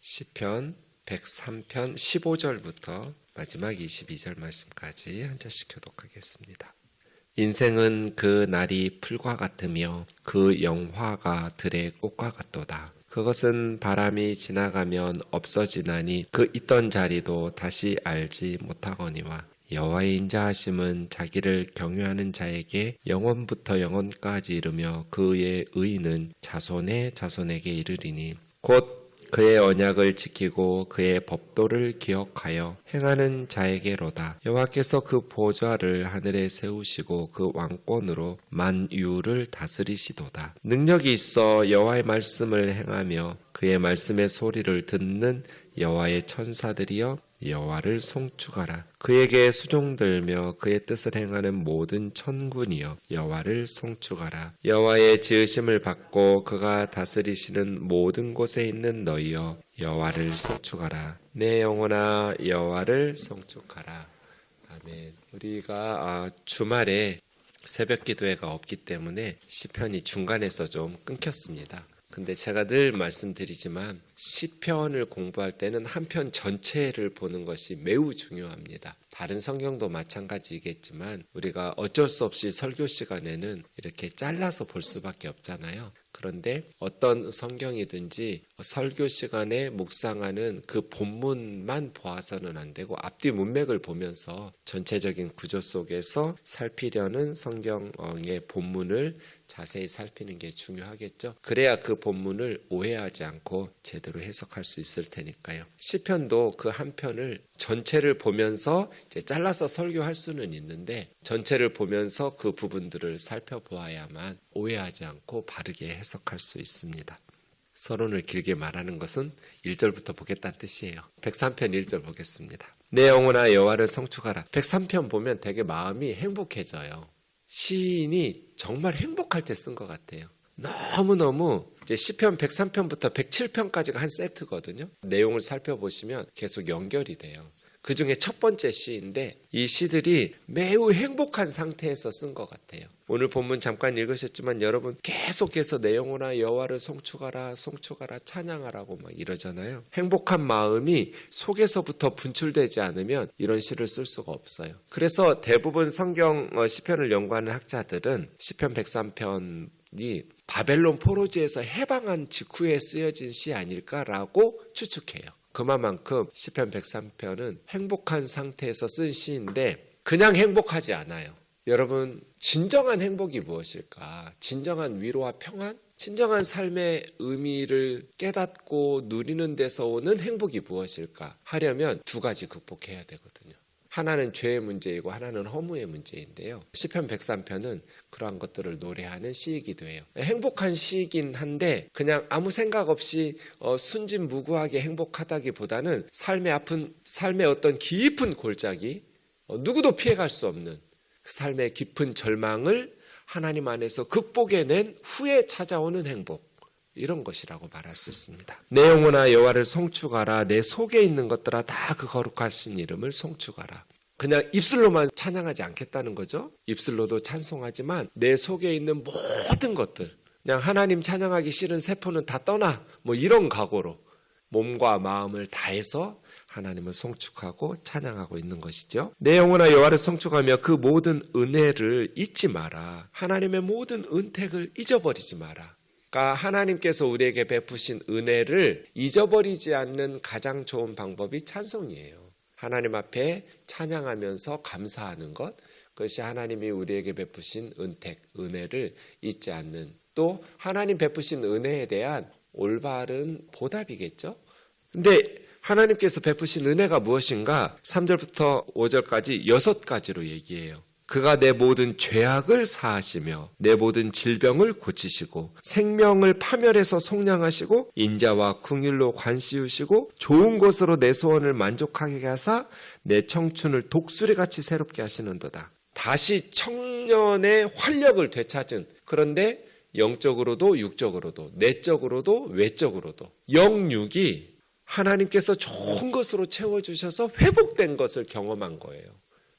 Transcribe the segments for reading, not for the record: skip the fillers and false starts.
시편 103편 15절부터 마지막 22절 말씀까지 한 절씩 교독하겠습니다. 인생은 그 날이 풀과 같으며 그 영화가 들의 꽃과 같도다. 그것은 바람이 지나가면 없어지나니 그 있던 자리도 다시 알지 못하거니와 여호와의 인자하심은 자기를 경외하는 자에게 영원부터 영원까지 이르며 그의 의는 자손의 자손에게 이르리니 곧 그의 언약을 지키고 그의 법도를 기억하여 행하는 자에게로다. 여호와께서 그 보좌를 하늘에 세우시고 그 왕권으로 만유를 다스리시도다. 능력이 있어 여호와의 말씀을 행하며 그의 말씀의 소리를 듣는 여호와의 천사들이여 여호와를 송축하라. 그에게 수종들며 그의 뜻을 행하는 모든 천군이여 여호와를 송축하라. 여호와의 지으심을 받고 그가 다스리시는 모든 곳에 있는 너희여 여호와를 송축하라. 내 영혼아 여호와를 송축하라. 아멘. 우리가 주말에 새벽 기도회가 없기 때문에 시편이 중간에서 좀 끊겼습니다. 근데 제가 늘 말씀드리지만 시편을 공부할 때는 한 편 전체를 보는 것이 매우 중요합니다. 다른 성경도 마찬가지겠지만 우리가 어쩔 수 없이 설교 시간에는 이렇게 잘라서 볼 수밖에 없잖아요. 그런데 어떤 성경이든지 설교 시간에 묵상하는 그 본문만 보아서는 안 되고 앞뒤 문맥을 보면서 전체적인 구조 속에서 살피려는 성경의 본문을 자세히 살피는 게 중요하겠죠. 그래야 그 본문을 오해하지 않고 제대로 해석할 수 있을 테니까요. 시편도 그 한 편을 전체를 보면서 이제 잘라서 설교할 수는 있는데 전체를 보면서 그 부분들을 살펴보아야만 오해하지 않고 바르게 해석할 수 있습니다. 서론을 길게 말하는 것은 1절부터 보겠다는 뜻이에요. 103편 1절 보겠습니다. 내 영혼아 여호와를 송축하라. 103편 보면 되게 마음이 행복해져요. 시인이 정말 행복할 때 쓴 것 같아요. 너무너무 이제 시편 103편부터 107편까지가 한 세트거든요. 내용을 살펴보시면 계속 연결이 돼요. 그 중에 첫 번째 시인데 이 시들이 매우 행복한 상태에서 쓴 것 같아요. 오늘 본문 잠깐 읽으셨지만 여러분 계속해서 내 영혼아 여호와를 송축하라 송축하라 찬양하라고 막 이러잖아요. 행복한 마음이 속에서부터 분출되지 않으면 이런 시를 쓸 수가 없어요. 그래서 대부분 성경 시편을 연구하는 학자들은 시편 103편이 바벨론 포로지에서 해방한 직후에 쓰여진 시 아닐까라고 추측해요. 그만큼 시편 103편은 행복한 상태에서 쓴 시인데 그냥 행복하지 않아요. 여러분 진정한 행복이 무엇일까? 진정한 위로와 평안? 진정한 삶의 의미를 깨닫고 누리는 데서 오는 행복이 무엇일까? 하려면 두 가지 극복해야 되거든요. 하나는 죄의 문제이고 하나는 허무의 문제인데요. 시편 103편은 그러한 것들을 노래하는 시이기도 해요. 행복한 시이긴 한데 그냥 아무 생각 없이 순진무구하게 행복하다기보다는 삶의 어떤 깊은 골짜기, 누구도 피해갈 수 없는 그 삶의 깊은 절망을 하나님 안에서 극복해낸 후에 찾아오는 행복. 이런 것이라고 말할 수 있습니다. 내 영혼아 여호와를 송축하라. 내 속에 있는 것들아 다 그 거룩하신 이름을 송축하라. 그냥 입술로만 찬양하지 않겠다는 거죠. 입술로도 찬송하지만 내 속에 있는 모든 것들 그냥 하나님 찬양하기 싫은 세포는 다 떠나 뭐 이런 각오로 몸과 마음을 다해서 하나님을 송축하고 찬양하고 있는 것이죠. 내 영혼아 여호와를 송축하며 그 모든 은혜를 잊지 마라. 하나님의 모든 은택을 잊어버리지 마라. 그러니까 하나님께서 우리에게 베푸신 은혜를 잊어버리지 않는 가장 좋은 방법이 찬송이에요. 하나님 앞에 찬양하면서 감사하는 것, 그것이 하나님이 우리에게 베푸신 은택, 은혜를 잊지 않는 또 하나님 베푸신 은혜에 대한 올바른 보답이겠죠. 근데 하나님께서 베푸신 은혜가 무엇인가? 3절부터 5절까지 6가지로 얘기해요. 그가 내 모든 죄악을 사하시며 내 모든 질병을 고치시고 생명을 파멸해서 속량하시고 인자와 긍휼로 관씌우시고 좋은 것으로 내 소원을 만족하게 하사 내 청춘을 독수리같이 새롭게 하시는도다. 다시 청년의 활력을 되찾은, 그런데 영적으로도 육적으로도 내적으로도 외적으로도 영육이 하나님께서 좋은 것으로 채워주셔서 회복된 것을 경험한 거예요.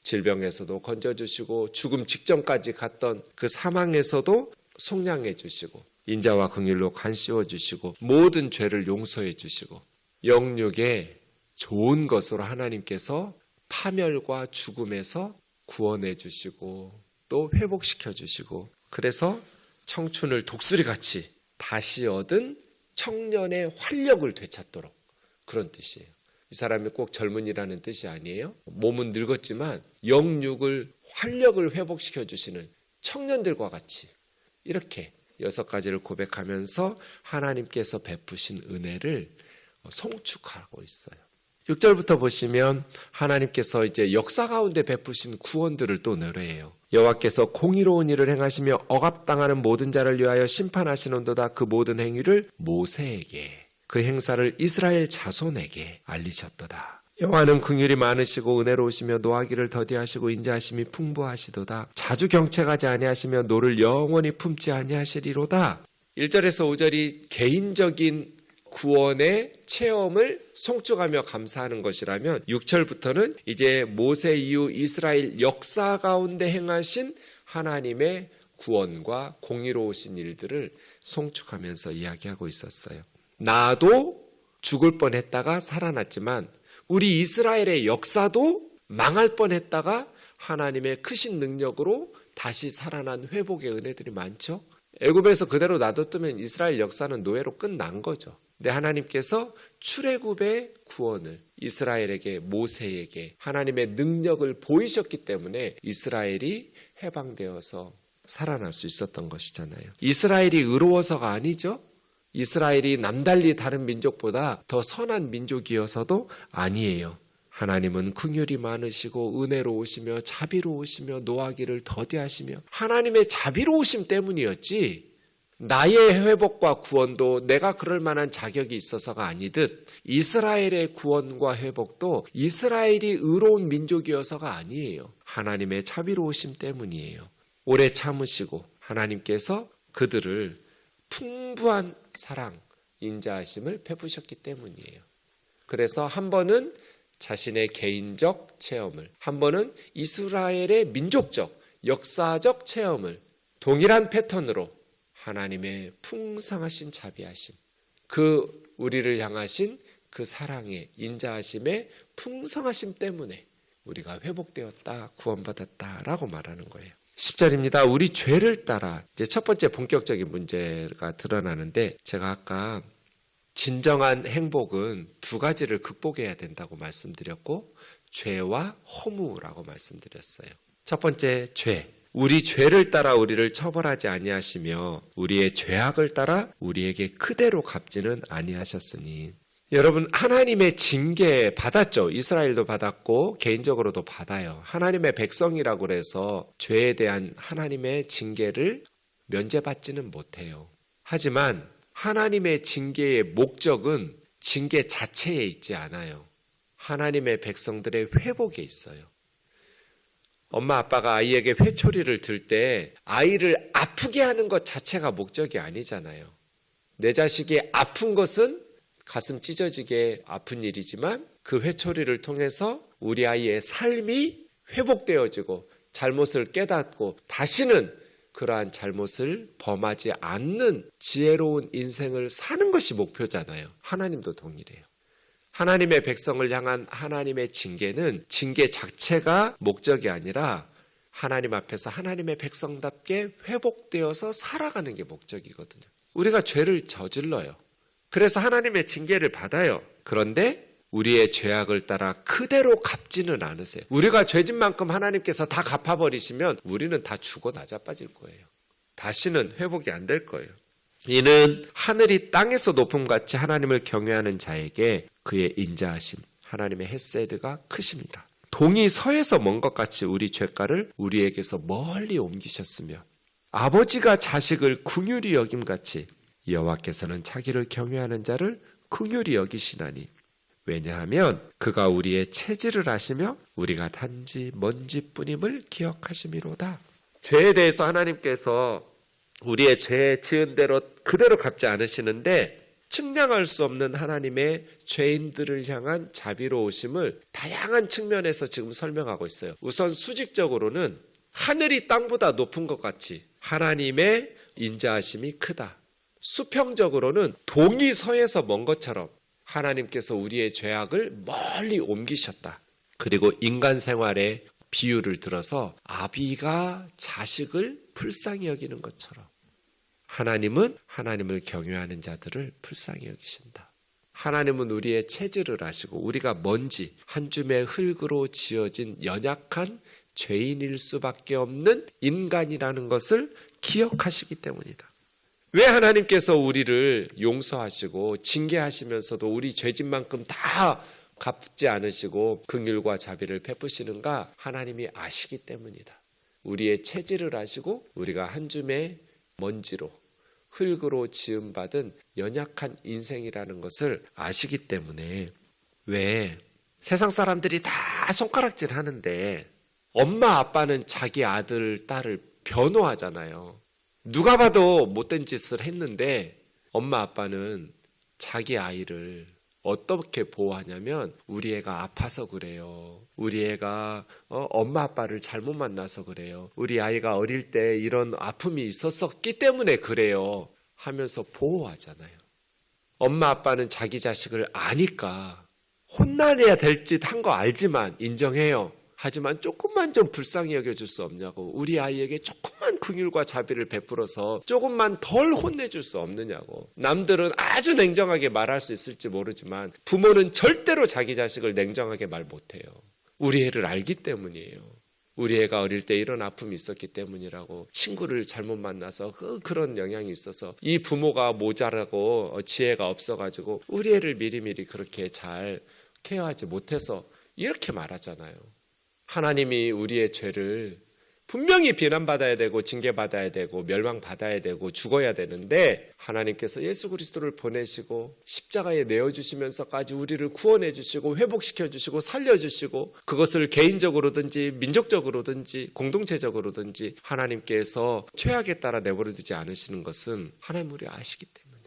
질병에서도 건져주시고 죽음 직전까지 갔던 그 사망에서도 속량해 주시고 인자와 긍휼로 간씌워 주시고 모든 죄를 용서해 주시고 영육의 좋은 것으로 하나님께서 파멸과 죽음에서 구원해 주시고 또 회복시켜 주시고, 그래서 청춘을 독수리같이 다시 얻은 청년의 활력을 되찾도록, 그런 뜻이에요. 이 사람이 꼭 젊은이라는 뜻이 아니에요. 몸은 늙었지만 영육을 활력을 회복시켜 주시는 청년들과 같이, 이렇게 6가지를 고백하면서 하나님께서 베푸신 은혜를 송축하고 있어요. 6절부터 보시면 하나님께서 이제 역사 가운데 베푸신 구원들을 또 노래해요. 여호와께서 공의로운 일을 행하시며 억압당하는 모든 자를 위하여 심판하시는도다. 그 모든 행위를 모세에게, 그 행사를 이스라엘 자손에게 알리셨도다. 여호와는 긍휼이 많으시고 은혜로우시며 노하기를 더디하시고 인자하심이 풍부하시도다. 자주 경책하지 아니하시며 노를 영원히 품지 아니하시리로다. 1절에서 5절이 개인적인 구원의 체험을 송축하며 감사하는 것이라면, 6절부터는 이제 모세 이후 이스라엘 역사 가운데 행하신 하나님의 구원과 공의로우신 일들을 송축하면서 이야기하고 있었어요. 나도 죽을 뻔했다가 살아났지만 우리 이스라엘의 역사도 망할 뻔했다가 하나님의 크신 능력으로 다시 살아난 회복의 은혜들이 많죠. 애굽에서 그대로 놔뒀으면 이스라엘 역사는 노예로 끝난 거죠. 근데 하나님께서 출애굽의 구원을 이스라엘에게, 모세에게 하나님의 능력을 보이셨기 때문에 이스라엘이 해방되어서 살아날 수 있었던 것이잖아요. 이스라엘이 의로워서가 아니죠. 이스라엘이 남달리 다른 민족보다 더 선한 민족이어서도 아니에요. 하나님은 긍휼이 많으시고 은혜로우시며 자비로우시며 노하기를 더디하시며 하나님의 자비로우심 때문이었지, 나의 회복과 구원도 내가 그럴 만한 자격이 있어서가 아니듯 이스라엘의 구원과 회복도 이스라엘이 의로운 민족이어서가 아니에요. 하나님의 자비로우심 때문이에요. 오래 참으시고 하나님께서 그들을 풍부한 사랑, 인자하심을 베푸셨기 때문이에요. 그래서 한 번은 자신의 개인적 체험을, 한 번은 이스라엘의 민족적, 역사적 체험을 동일한 패턴으로 하나님의 풍성하신 자비하심, 그 우리를 향하신 그 사랑의 인자하심의 풍성하심 때문에 우리가 회복되었다, 구원받았다라고 말하는 거예요. 10절입니다. 우리 죄를 따라, 이제 첫 번째 본격적인 문제가 드러나는데, 제가 아까 진정한 행복은 2가지를 극복해야 된다고 말씀드렸고, 죄와 허무라고 말씀드렸어요. 첫 번째, 죄. 우리 죄를 따라 우리를 처벌하지 아니하시며 우리의 죄악을 따라 우리에게 그대로 갚지는 아니하셨으니. 여러분, 하나님의 징계 받았죠. 이스라엘도 받았고 개인적으로도 받아요. 하나님의 백성이라고 그래서 죄에 대한 하나님의 징계를 면제받지는 못해요. 하지만 하나님의 징계의 목적은 징계 자체에 있지 않아요. 하나님의 백성들의 회복에 있어요. 엄마 아빠가 아이에게 회초리를 들 때 아이를 아프게 하는 것 자체가 목적이 아니잖아요. 내 자식이 아픈 것은 가슴 찢어지게 아픈 일이지만 그 회초리를 통해서 우리 아이의 삶이 회복되어지고 잘못을 깨닫고 다시는 그러한 잘못을 범하지 않는 지혜로운 인생을 사는 것이 목표잖아요. 하나님도 동일해요. 하나님의 백성을 향한 하나님의 징계는 징계 자체가 목적이 아니라 하나님 앞에서 하나님의 백성답게 회복되어서 살아가는 게 목적이거든요. 우리가 죄를 저질러요. 그래서 하나님의 징계를 받아요. 그런데 우리의 죄악을 따라 그대로 갚지는 않으세요. 우리가 죄진 만큼 하나님께서 다 갚아버리시면 우리는 다 죽어 나자빠질 거예요. 다시는 회복이 안 될 거예요. 이는 하늘이 땅에서 높음같이 하나님을 경외하는 자에게 그의 인자하심, 하나님의 헤세드가 크십니다. 동이 서에서 먼 것 같이 우리 죄가를 우리에게서 멀리 옮기셨으며 아버지가 자식을 긍휼히 여김같이 여호와께서는 자기를 경외하는 자를 긍휼히 여기시나니, 왜냐하면 그가 우리의 체질을 아시며 우리가 단지 먼지뿐임을 기억하심이로다. 죄에 대해서 하나님께서 우리의 죄 지은 대로 그대로 갚지 않으시는데, 측량할 수 없는 하나님의 죄인들을 향한 자비로우심을 다양한 측면에서 지금 설명하고 있어요. 우선 수직적으로는 하늘이 땅보다 높은 것 같이 하나님의 인자하심이 크다. 수평적으로는 동이 서에서 먼 것처럼 하나님께서 우리의 죄악을 멀리 옮기셨다. 그리고 인간 생활에 비유를 들어서 아비가 자식을 불쌍히 여기는 것처럼 하나님은 하나님을 경외하는 자들을 불쌍히 여기신다. 하나님은 우리의 체질을 아시고 우리가 먼지 한 줌의 흙으로 지어진 연약한 죄인일 수밖에 없는 인간이라는 것을 기억하시기 때문이다. 왜 하나님께서 우리를 용서하시고 징계하시면서도 우리 죄진만큼 다 갚지 않으시고 긍휼과 자비를 베푸시는가? 하나님이 아시기 때문이다. 우리의 체질을 아시고 우리가 한 줌의 먼지로 흙으로 지음받은 연약한 인생이라는 것을 아시기 때문에 왜 세상 사람들이 다 손가락질 하는데 엄마 아빠는 자기 아들 딸을 변호하잖아요. 누가 봐도 못된 짓을 했는데 엄마 아빠는 자기 아이를 어떻게 보호하냐면 우리 애가 아파서 그래요. 우리 애가 엄마 아빠를 잘못 만나서 그래요. 우리 아이가 어릴 때 이런 아픔이 있었기 때문에 그래요 하면서 보호하잖아요. 엄마 아빠는 자기 자식을 아니까 혼나야 될 짓 한 거 알지만 인정해요. 하지만 조금만 좀 불쌍히 여겨줄 수 없냐고. 우리 아이에게 조금만 긍휼과 자비를 베풀어서 조금만 덜 혼내줄 수 없느냐고. 남들은 아주 냉정하게 말할 수 있을지 모르지만 부모는 절대로 자기 자식을 냉정하게 말 못해요. 우리 애를 알기 때문이에요. 우리 애가 어릴 때 이런 아픔이 있었기 때문이라고. 친구를 잘못 만나서 그런 영향이 있어서 이 부모가 모자라고 지혜가 없어가지고 우리 애를 미리미리 그렇게 잘 케어하지 못해서 이렇게 말하잖아요. 하나님이 우리의 죄를 분명히 비난받아야 되고 징계받아야 되고 멸망받아야 되고 죽어야 되는데 하나님께서 예수 그리스도를 보내시고 십자가에 내어주시면서까지 우리를 구원해 주시고 회복시켜 주시고 살려주시고 그것을 개인적으로든지 민족적으로든지 공동체적으로든지 하나님께서 죄악에 따라 내버려 두지 않으시는 것은 하나님 우리 아시기 때문에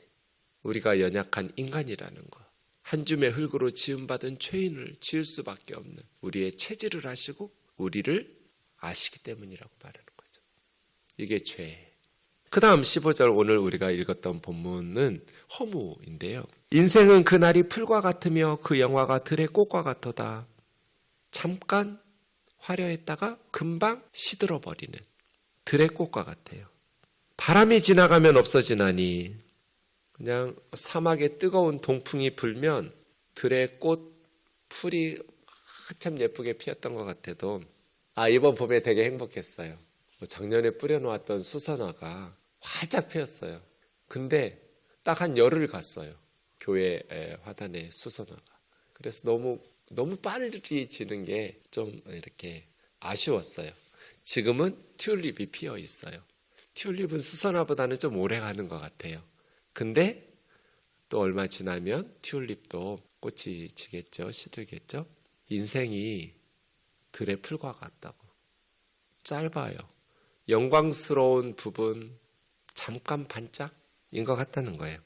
우리가 연약한 인간이라는 것, 한 줌의 흙으로 지음받은 죄인을 지을 수밖에 없는 우리의 체질을 아시고 우리를 아시기 때문이라고 말하는 거죠. 이게 죄. 그 다음 15절 오늘 우리가 읽었던 본문은 허무인데요. 인생은 그날이 풀과 같으며 그 영화가 들의 꽃과 같도다. 잠깐 화려했다가 금방 시들어버리는 들의 꽃과 같아요. 바람이 지나가면 없어지나니 그냥 사막에 뜨거운 동풍이 불면 들의 꽃 풀이 한참 예쁘게 피었던 것 같아도 이번 봄에 되게 행복했어요. 작년에 뿌려놓았던 수선화가 활짝 피었어요. 근데 딱 한 열흘 갔어요. 교회 화단에 수선화가. 그래서 너무 빨리 지는 게 좀 이렇게 아쉬웠어요. 지금은 튤립이 피어 있어요. 튤립은 수선화보다는 좀 오래 가는 것 같아요. 근데 또 얼마 지나면 튤립도 꽃이 지겠죠. 시들겠죠. 인생이 들의 풀과 같다고. 짧아요. 영광스러운 부분 잠깐 반짝인 것 같다는 거예요.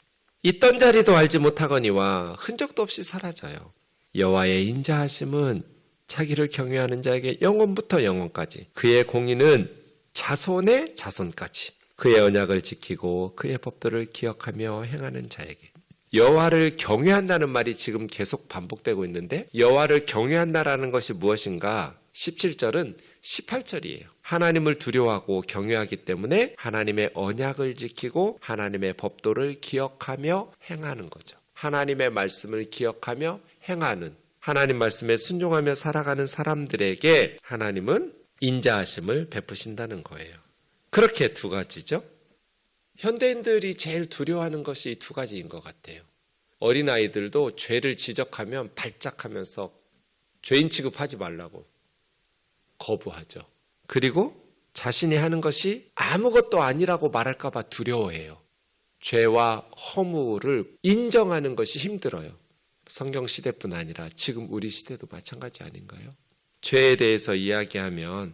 있던 자리도 알지 못하거니와 흔적도 없이 사라져요. 여호와의 인자하심은 자기를 경외하는 자에게 영원부터 영원까지, 그의 공의는 자손의 자손까지, 그의 언약을 지키고 그의 법도를 기억하며 행하는 자에게. 여호와를 경외한다는 말이 지금 계속 반복되고 있는데 여호와를 경외한다라는 것이 무엇인가? 17절은 18절이에요. 하나님을 두려워하고 경외하기 때문에 하나님의 언약을 지키고 하나님의 법도를 기억하며 행하는 거죠. 하나님의 말씀을 기억하며 행하는, 하나님 말씀에 순종하며 살아가는 사람들에게 하나님은 인자하심을 베푸신다는 거예요. 그렇게 두 가지죠. 현대인들이 제일 두려워하는 것이 이 두 가지인 것 같아요. 어린아이들도 죄를 지적하면 발작하면서 죄인 취급하지 말라고 거부하죠. 그리고 자신이 하는 것이 아무것도 아니라고 말할까 봐 두려워해요. 죄와 허물을 인정하는 것이 힘들어요. 성경 시대뿐 아니라 지금 우리 시대도 마찬가지 아닌가요? 죄에 대해서 이야기하면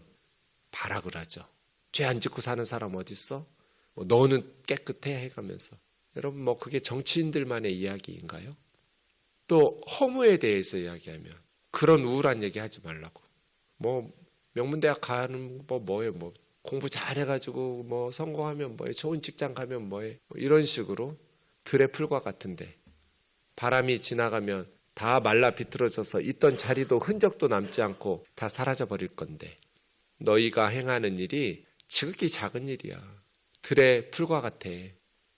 발악을 하죠. 죄 안 짓고 사는 사람 어디 있어? 너는 깨끗해 해가면서. 여러분 그게 정치인들만의 이야기인가요? 또 허무에 대해서 이야기하면 그런 우울한 얘기 하지 말라고. 명문대학 가는 뭐예요? 공부 잘해가지고 성공하면 뭐해? 좋은 직장 가면 뭐해? 이런 식으로 들의 풀과 같은데 바람이 지나가면 다 말라 비틀어져서 있던 자리도 흔적도 남지 않고 다 사라져 버릴 건데 너희가 행하는 일이 지극히 작은 일이야. 들의 풀과 같아.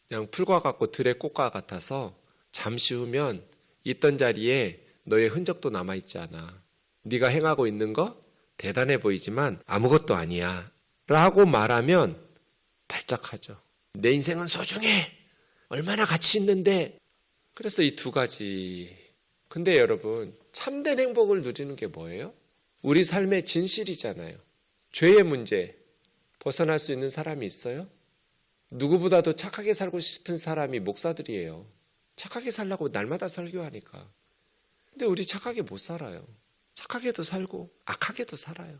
그냥 풀과 같고 들의 꽃과 같아서 잠시 후면 있던 자리에 너의 흔적도 남아있지 않아. 네가 행하고 있는 거 대단해 보이지만 아무것도 아니야 라고 말하면 발작하죠. 내 인생은 소중해. 얼마나 가치 있는데. 그래서 이 두 가지. 근데 여러분, 참된 행복을 누리는 게 뭐예요? 우리 삶의 진실이잖아요. 죄의 문제 벗어날 수 있는 사람이 있어요? 누구보다도 착하게 살고 싶은 사람이 목사들이에요. 착하게 살라고 날마다 설교하니까. 근데 우리 착하게 못 살아요. 착하게도 살고 악하게도 살아요.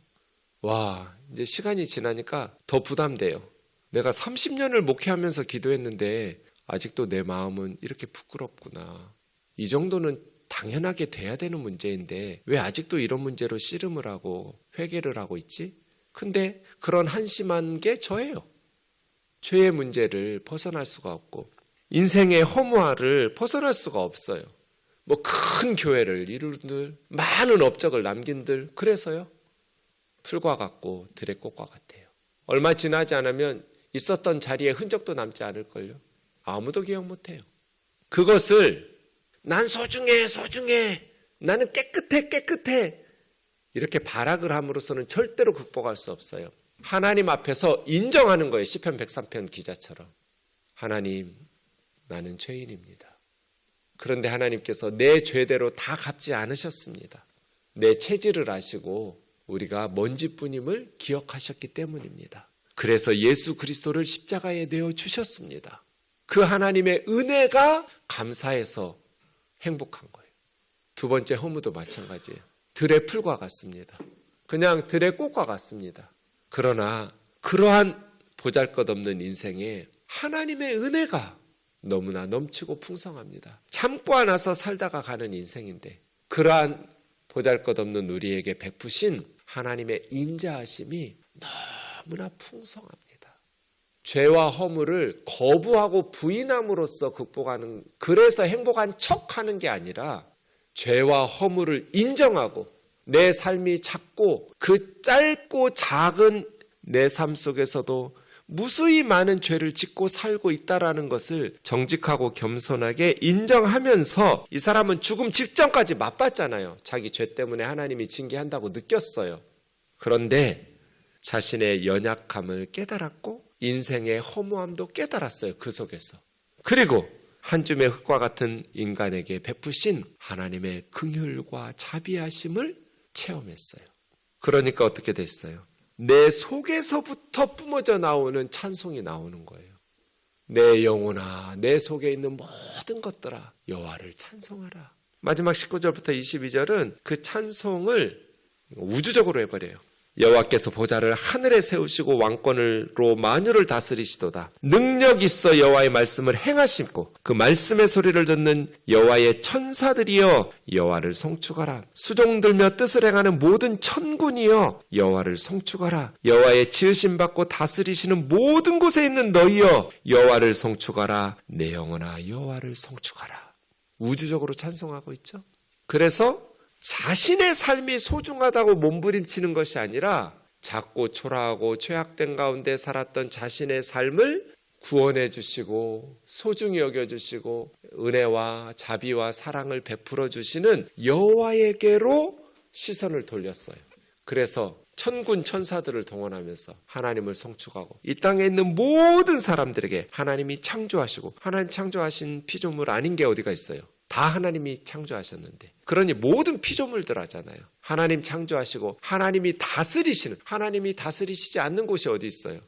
와, 이제 시간이 지나니까 더 부담돼요. 내가 30년을 목회하면서 기도했는데 아직도 내 마음은 이렇게 부끄럽구나. 이 정도는 당연하게 돼야 되는 문제인데 왜 아직도 이런 문제로 씨름을 하고 회개를 하고 있지? 근데 그런 한심한 게 저예요. 죄의 문제를 벗어날 수가 없고 인생의 허무화를 벗어날 수가 없어요. 뭐 큰 교회를 이루들 많은 업적을 남긴들 그래서요. 풀과 같고 들의 꽃과 같아요. 얼마 지나지 않으면 있었던 자리에 흔적도 남지 않을걸요. 아무도 기억 못해요. 그것을 난 소중해 나는 깨끗해 이렇게 발악을 함으로써는 절대로 극복할 수 없어요. 하나님 앞에서 인정하는 거예요. 시편 103편 기자처럼. 하나님, 나는 죄인입니다. 그런데 하나님께서 내 죄대로 다 갚지 않으셨습니다. 내 체질을 아시고 우리가 먼지뿐임을 기억하셨기 때문입니다. 그래서 예수 그리스도를 십자가에 내어주셨습니다. 그 하나님의 은혜가 감사해서 행복한 거예요. 두 번째 허무도 마찬가지예요. 들의 풀과 같습니다. 그냥 들의 꽃과 같습니다. 그러나 그러한 보잘것없는 인생에 하나님의 은혜가 너무나 넘치고 풍성합니다. 참고 안아서 살다가 가는 인생인데 그러한 보잘것없는 우리에게 베푸신 하나님의 인자하심이 너무나 풍성합니다. 죄와 허물을 거부하고 부인함으로써 극복하는, 그래서 행복한 척하는 게 아니라 죄와 허물을 인정하고 내 삶이 작고 그 짧고 작은 내 삶 속에서도 무수히 많은 죄를 짓고 살고 있다라는 것을 정직하고 겸손하게 인정하면서, 이 사람은 죽음 직전까지 맛봤잖아요. 자기 죄 때문에 하나님이 징계한다고 느꼈어요. 그런데 자신의 연약함을 깨달았고 인생의 허무함도 깨달았어요. 그 속에서. 그리고 한 줌의 흙과 같은 인간에게 베푸신 하나님의 긍휼과 자비하심을 체험했어요. 그러니까 어떻게 됐어요? 내 속에서부터 뿜어져 나오는 찬송이 나오는 거예요. 내 영혼아, 내 속에 있는 모든 것들아, 여호와를 찬송하라. 마지막 19절부터 22절은 그 찬송을 우주적으로 해버려요. 여호와께서 보좌를 하늘에 세우시고 왕권으로 만유를 다스리시도다. 능력 있어 여호와의 말씀을 행하시고 그 말씀의 소리를 듣는 여호와의 천사들이여 여호와를 송축하라. 수종들며 뜻을 행하는 모든 천군이여 여호와를 송축하라. 여호와의 지으심 받고 다스리시는 모든 곳에 있는 너희여 여호와를 송축하라. 내 영혼아 여호와를 송축하라. 우주적으로 찬송하고 있죠. 그래서 자신의 삶이 소중하다고 몸부림치는 것이 아니라 작고 초라하고 죄악된 가운데 살았던 자신의 삶을 구원해 주시고 소중히 여겨주시고 은혜와 자비와 사랑을 베풀어 주시는 여호와에게로 시선을 돌렸어요. 그래서 천군 천사들을 동원하면서 하나님을 송축하고 이 땅에 있는 모든 사람들에게 하나님이 창조하시고, 하나님 창조하신 피조물 아닌 게 어디가 있어요? 다 하나님이 창조하셨는데, 그러니 모든 피조물들 하잖아요. 하나님 창조하시고 하나님이 다스리시는, 하나님이 다스리시지 않는 곳이 어디 있어요?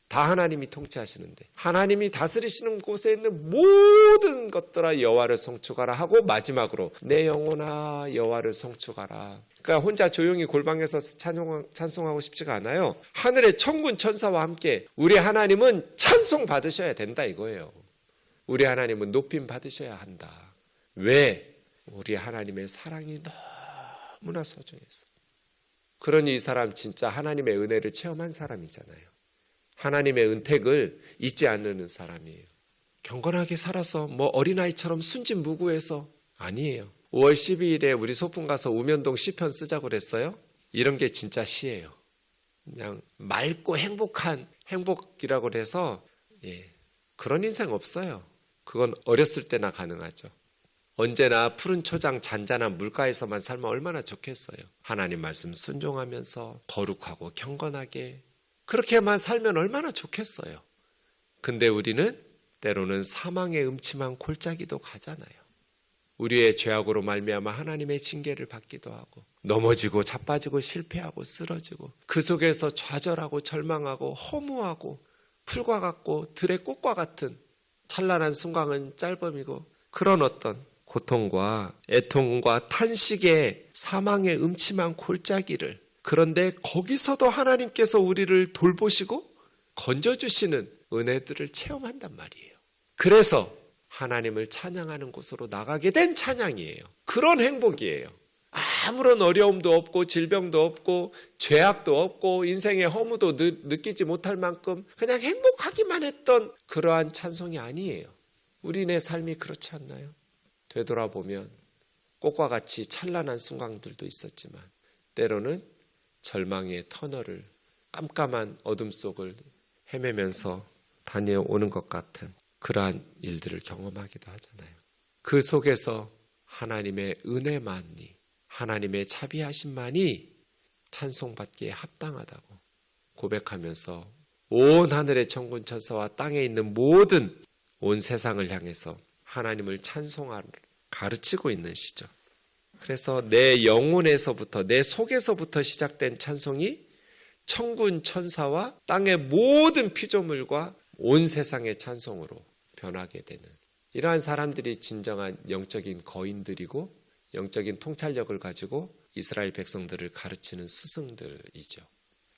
다 하나님이 통치하시는데 하나님이 다스리시는 곳에 있는 모든 것들아 여호와를 송축하라 하고 마지막으로 내 영혼아 여호와를 송축하라. 그러니까 혼자 조용히 골방에서 찬송하고 싶지가 않아요. 하늘의 천군 천사와 함께 우리 하나님은 찬송 받으셔야 된다 이거예요. 우리 하나님은 높임 받으셔야 한다. 왜? 우리 하나님의 사랑이 너무나 소중해서. 그러니 이 사람 진짜 하나님의 은혜를 체험한 사람이잖아요. 하나님의 은택을 잊지 않는 사람이에요. 경건하게 살아서 뭐 어린아이처럼 순진무구해서 아니에요. 5월 12일에 우리 소풍 가서 우면동 시편 쓰자고 그랬어요. 이런 게 진짜 시예요. 그냥 맑고 행복한 행복이라고 해서 그런 인생 없어요. 그건 어렸을 때나 가능하죠. 언제나 푸른 초장 잔잔한 물가에서만 살면 얼마나 좋겠어요. 하나님 말씀 순종하면서 거룩하고 경건하게 그렇게만 살면 얼마나 좋겠어요. 근데 우리는 때로는 사망의 음침한 골짜기도 가잖아요. 우리의 죄악으로 말미암아 하나님의 징계를 받기도 하고 넘어지고 자빠지고 실패하고 쓰러지고 그 속에서 좌절하고 절망하고 허무하고 풀과 같고 들의 꽃과 같은 찬란한 순간은 짧음이고 그런 어떤 고통과 애통과 탄식의 사망의 음침한 골짜기를 그런데 거기서도 하나님께서 우리를 돌보시고 건져주시는 은혜들을 체험한단 말이에요. 그래서 하나님을 찬양하는 곳으로 나가게 된 찬양이에요. 그런 행복이에요. 아무런 어려움도 없고 질병도 없고 죄악도 없고 인생의 허무도 느끼지 못할 만큼 그냥 행복하기만 했던 그러한 찬송이 아니에요. 우리네 삶이 그렇지 않나요? 되돌아보면 꽃과 같이 찬란한 순간들도 있었지만 때로는 절망의 터널을 깜깜한 어둠 속을 헤매면서 다녀오는 것 같은 그러한 일들을 경험하기도 하잖아요. 그 속에서 하나님의 은혜만이 하나님의 자비하심만이 찬송받기에 합당하다고 고백하면서 온 하늘의 천군 천사와 땅에 있는 모든 온 세상을 향해서 하나님을 찬송하를 가르치고 있는 시죠. 그래서 내 영혼에서부터 내 속에서부터 시작된 찬송이 천군 천사와 땅의 모든 피조물과 온 세상의 찬송으로 변하게 되는 이러한 사람들이 진정한 영적인 거인들이고 영적인 통찰력을 가지고 이스라엘 백성들을 가르치는 스승들이죠.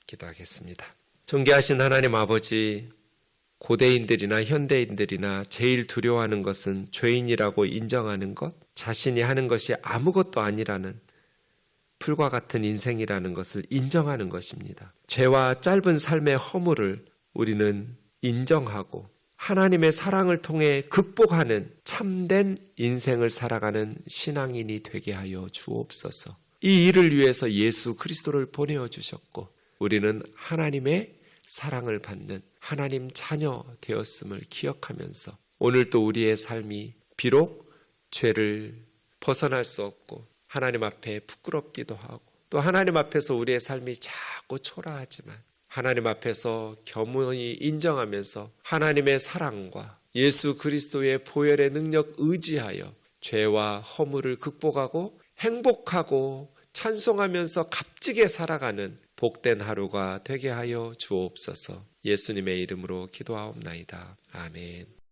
기도하겠습니다. 존귀하신 하나님 아버지, 고대인들이나 현대인들이나 제일 두려워하는 것은 죄인이라고 인정하는 것, 자신이 하는 것이 아무것도 아니라는 풀과 같은 인생이라는 것을 인정하는 것입니다. 죄와 짧은 삶의 허물을 우리는 인정하고 하나님의 사랑을 통해 극복하는 참된 인생을 살아가는 신앙인이 되게 하여 주옵소서. 이 일을 위해서 예수 그리스도를 보내어 주셨고 우리는 하나님의 사랑을 받는 하나님 자녀 되었음을 기억하면서 오늘도 우리의 삶이 비록 죄를 벗어날 수 없고 하나님 앞에 부끄럽기도 하고 또 하나님 앞에서 우리의 삶이 자꾸 초라하지만 하나님 앞에서 겸허히 인정하면서 하나님의 사랑과 예수 그리스도의 보혈의 능력 의지하여 죄와 허물을 극복하고 행복하고 찬송하면서 값지게 살아가는 복된 하루가 되게 하여 주옵소서. 예수님의 이름으로 기도하옵나이다. 아멘.